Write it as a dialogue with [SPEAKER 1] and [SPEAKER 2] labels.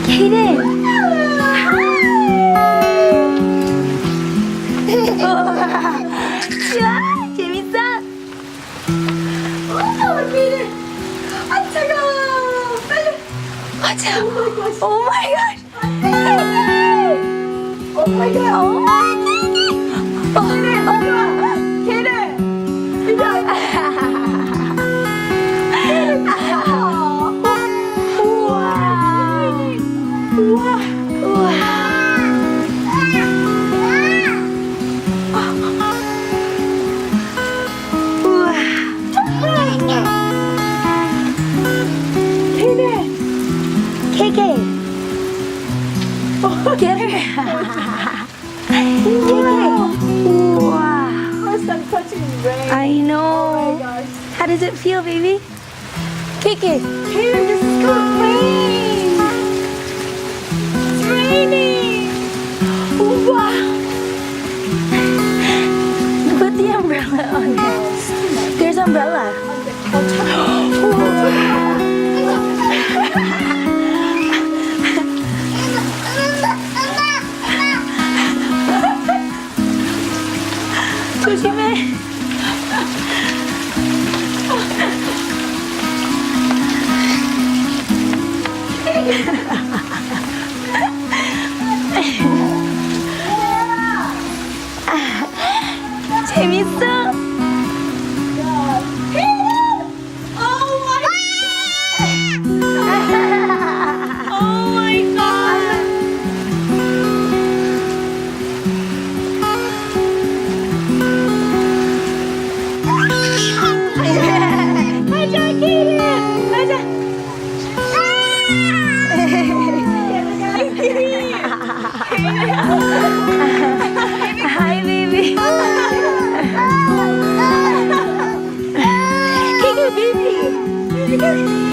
[SPEAKER 1] Kaden. 야, 재밌어?
[SPEAKER 2] Kaden. 아 차가워. 빨리.
[SPEAKER 1] 아, 참. 오 마이 갓.
[SPEAKER 2] Oh my god.
[SPEAKER 1] 어.
[SPEAKER 2] Kaden. 우와.
[SPEAKER 1] 우와. 우와. 케케. Get her. 우와.
[SPEAKER 2] First I'm touching rain.
[SPEAKER 1] I
[SPEAKER 2] Oh
[SPEAKER 1] know.
[SPEAKER 2] my gosh.
[SPEAKER 1] How does it feel, baby? Kiki.
[SPEAKER 2] Kaden, this is gonna rain. It's raining.
[SPEAKER 1] Wow. Put the umbrella on it. There's umbrella. 조심해. 재밌어?
[SPEAKER 2] Oh my Oh my god.
[SPEAKER 1] 가자, 키리. 가자. Hi, baby. Kiki, baby.